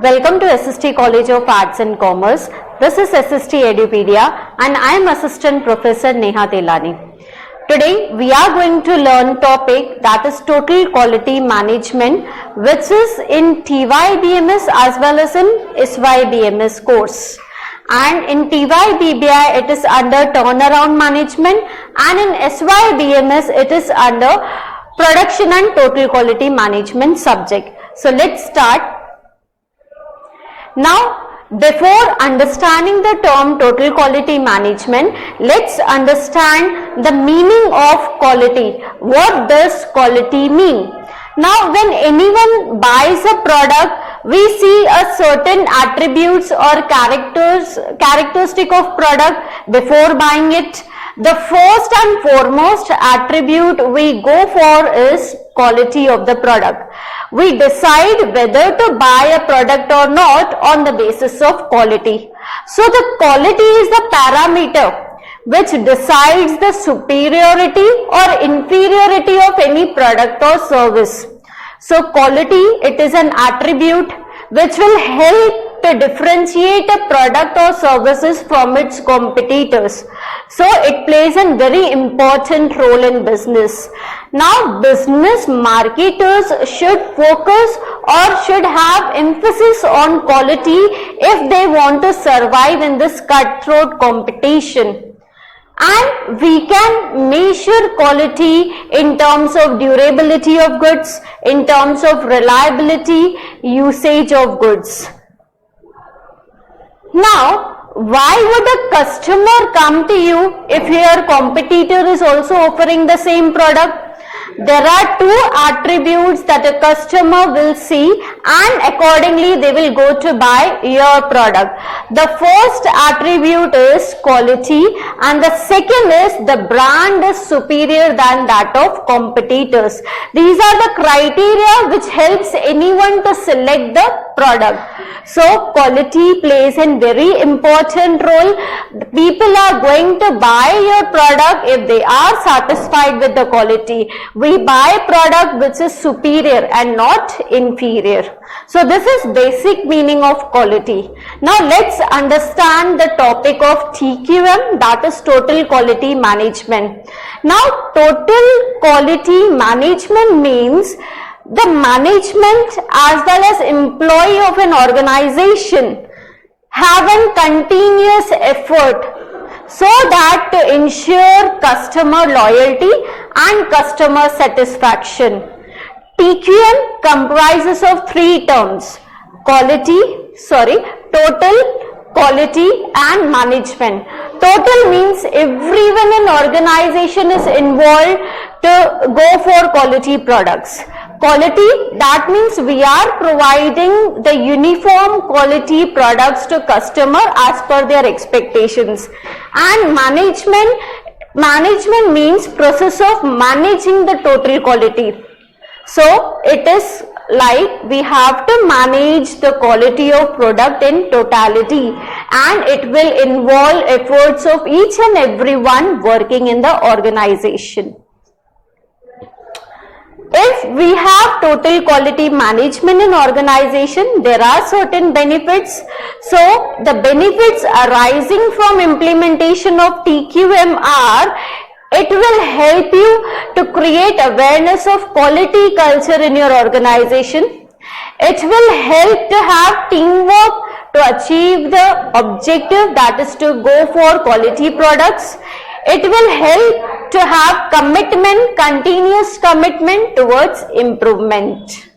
Welcome to SST College of Arts and Commerce. This is SST Edupedia and I am Assistant Professor Neha Telani. Today we are going to learn topic that is Total Quality Management, which is in TYBMS as well as in SYBMS course. And in TYBBI it is under Turnaround Management, and in SYBMS it is under Production and Total Quality Management subject. So let's start. Now, before understanding the term total quality management, let's understand the meaning of quality. What does quality mean? Now, when anyone buys a product, we see a certain attributes or characteristic of product before buying it. The first and foremost attribute we go for is quality of the product. We decide whether to buy a product or not on the basis of quality. So the quality is the parameter which decides the superiority or inferiority of any product or service. So quality, it is an attribute which will help to differentiate a product or services from its competitors. So it plays a very important role in business. Now business marketers should focus or should have emphasis on quality if they want to survive in this cutthroat competition. And we can measure quality in terms of durability of goods, in terms of reliability, usage of goods. Now, why would a customer come to you if your competitor is also offering the same product? There are two attributes that a customer will see and accordingly they will go to buy your product. The first attribute is quality and the second is the brand is superior than that of competitors. These are the criteria which helps anyone to select the product. So quality plays a very important role. People are going to buy your product if they are satisfied with the quality. We buy a product which is superior and not inferior. So this is basic meaning of quality. Now let's understand the topic of TQM, that is Total Quality Management. Now total quality management means the management as well as employee of an organization have a continuous effort so that to ensure customer loyalty and customer satisfaction. TQM comprises of three terms: total, quality and management. Total means everyone in organization is involved to go for quality products. Quality, that means we are providing the uniform quality products to customer as per their expectations. And management means process of managing the total quality. So it is like we have to manage the quality of product in totality, and it will involve efforts of each and everyone working in the organization. If we have total quality management in organization, there are certain benefits. So the benefits arising from implementation of TQM are: it will help you to create awareness of quality culture in your organization. It will help to have teamwork to achieve the objective, that is to go for quality products. It will help to have commitment, continuous commitment towards improvement.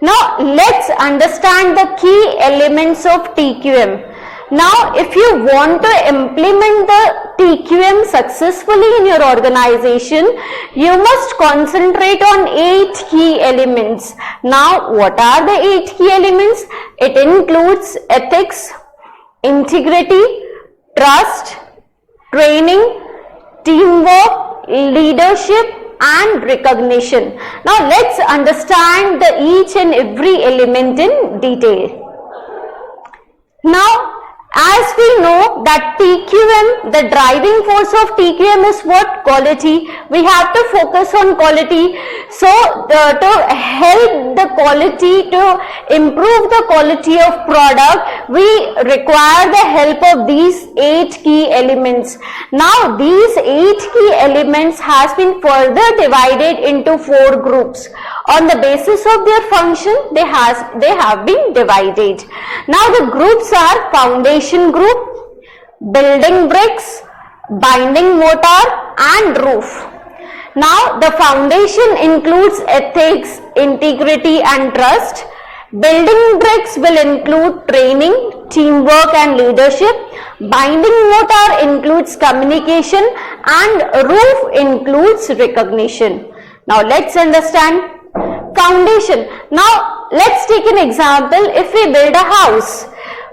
Now let's understand the key elements of TQM. Now if you want to implement the TQM successfully in your organization, you must concentrate on 8 key elements. Now what are the 8 key elements? It includes ethics, integrity, trust, training, teamwork, leadership and recognition. Now let's understand each and every element in detail. Now As we know that TQM, the driving force of TQM is what? Quality. We have to focus on quality. So to help the quality, to improve the quality of product, we require the help of these 8 key elements. Now these 8 key elements has been further divided into 4 groups. On the basis of their function, they have been divided. Now the groups are foundation group, building bricks, binding mortar and roof. Now the foundation includes ethics, integrity and trust. Building bricks will include training, teamwork and leadership. Binding mortar includes communication and roof includes recognition. Now let's understand foundation. Now let's take an example. If we build a house,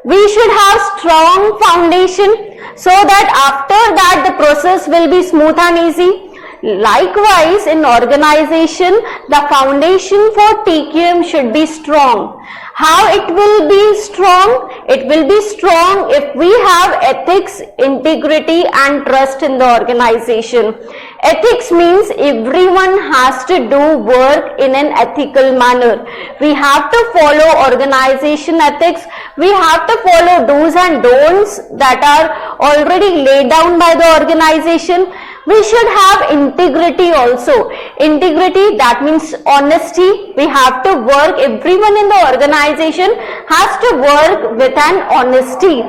we should have strong foundation so that after that the process will be smooth and easy. Likewise, in organization, the foundation for TQM should be strong. How it will be strong? It will be strong if we have ethics, integrity and trust in the organization. Ethics means everyone has to do work in an ethical manner. We have to follow organization ethics. We have to follow do's and don'ts that are already laid down by the organization. We should have integrity also. Integrity, that means honesty. We have to work, everyone in the organization has to work with an honesty.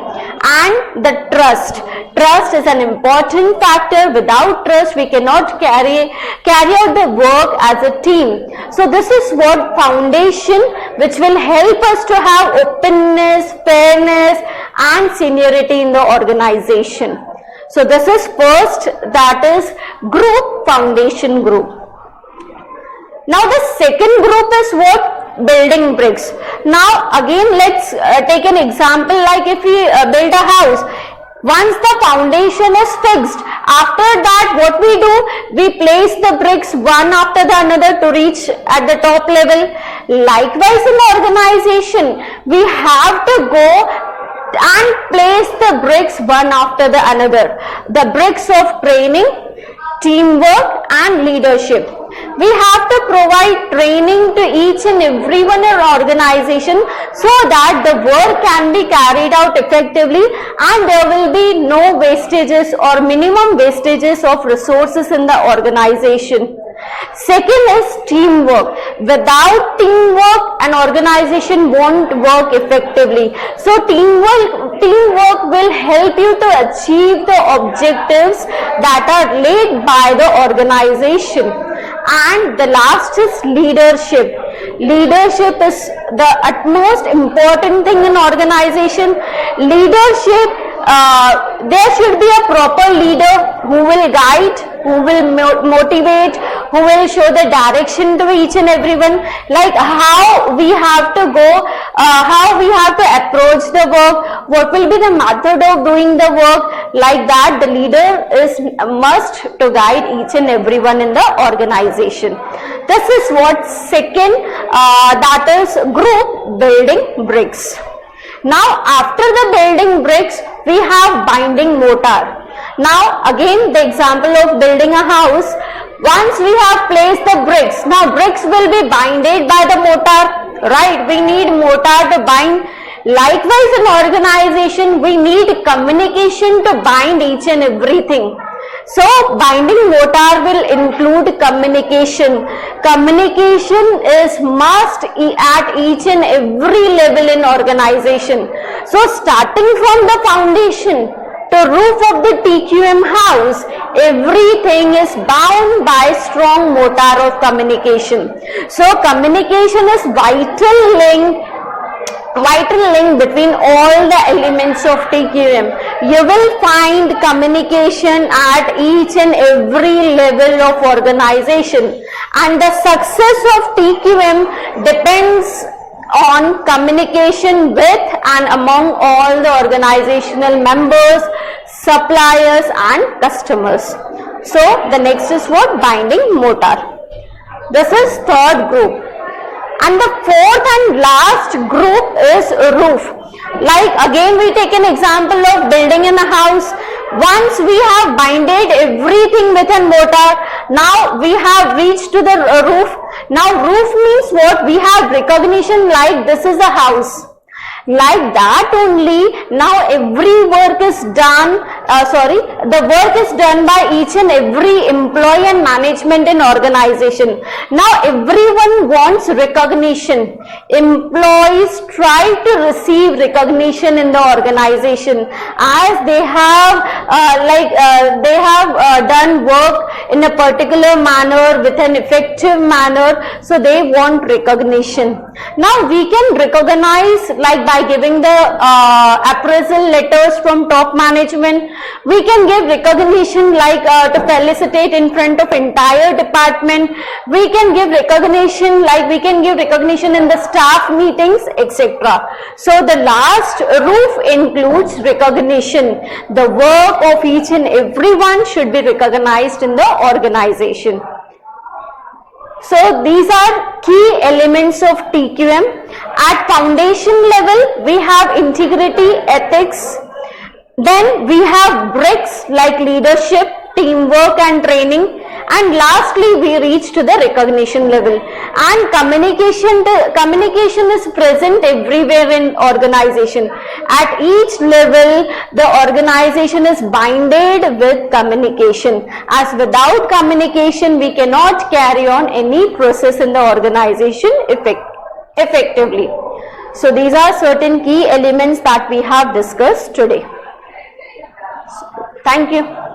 And the trust. Trust is an important factor. Without trust, we cannot carry out the work as a team. So this is what foundation, which will help us to have openness, fairness and seniority in the organization. So this is first, that is group, foundation group. Now the second group is what? Building bricks. Now again let's take an example, like if we build a house. Once the foundation is fixed, after that what we do? We place the bricks one after the another to reach at the top level. Likewise in organization, we have to go and place the bricks one after the another. The bricks of training, teamwork and leadership. We have to provide training to each and everyone in our organization so that the work can be carried out effectively and there will be no wastages or minimum wastages of resources in the organization. Second is teamwork. Without teamwork, an organization won't work effectively. So teamwork will help you to achieve the objectives that are laid by the organization. And the last is leadership. Leadership is the utmost important thing in organization. Leadership, there should be a proper leader who will guide, who will motivate, who will show the direction to each and everyone, like how we have to go, how we have to approach the work, what will be the method of doing the work. Like that, the leader is must to guide each and everyone in the organization. This is what second, that is group, building bricks. Now after the building bricks, we have binding mortar. Now again the example of building a house. Once we have placed the bricks, now bricks will be binded by the mortar, right? We need mortar to bind. Likewise in organization, we need communication to bind each and everything. So binding mortar will include communication. Communication is must at each and every level in organization. So starting from the foundation to roof of the TQM house, everything is bound by strong mortar of communication. So communication is vital link between all the elements of TQM. You will find communication at each and every level of organization, and the success of TQM depends on communication with and among all the organizational members, suppliers and customers. So the next is what? Binding mortar. This is third group. And the fourth and last group is roof. Like again we take an example of building in a house. Once we have binded everything with a mortar, now we have reached to the roof. Now roof means what? We have recognition like this is a house. Like that only, now every work is done, the work is done by each and every employee and management in organization. Now everyone wants recognition. Employees try to receive recognition in the organization as they have done work in a particular manner with an effective manner, so they want recognition. Now we can recognize like by giving the appraisal letters from top management. We can give recognition like to felicitate in front of entire department. We can give recognition like we can give recognition in the staff meetings, etc. So the last roof includes recognition. The work of each and everyone should be recognized in the organization. So these are key elements of TQM. At foundation level, we have integrity, ethics. Then we have bricks like leadership, teamwork and training. And lastly, we reach to the recognition level. And communication is present everywhere in organization. At each level, the organization is binded with communication. As without communication, we cannot carry on any process in the organization effectively. So these are certain key elements that we have discussed today. Thank you.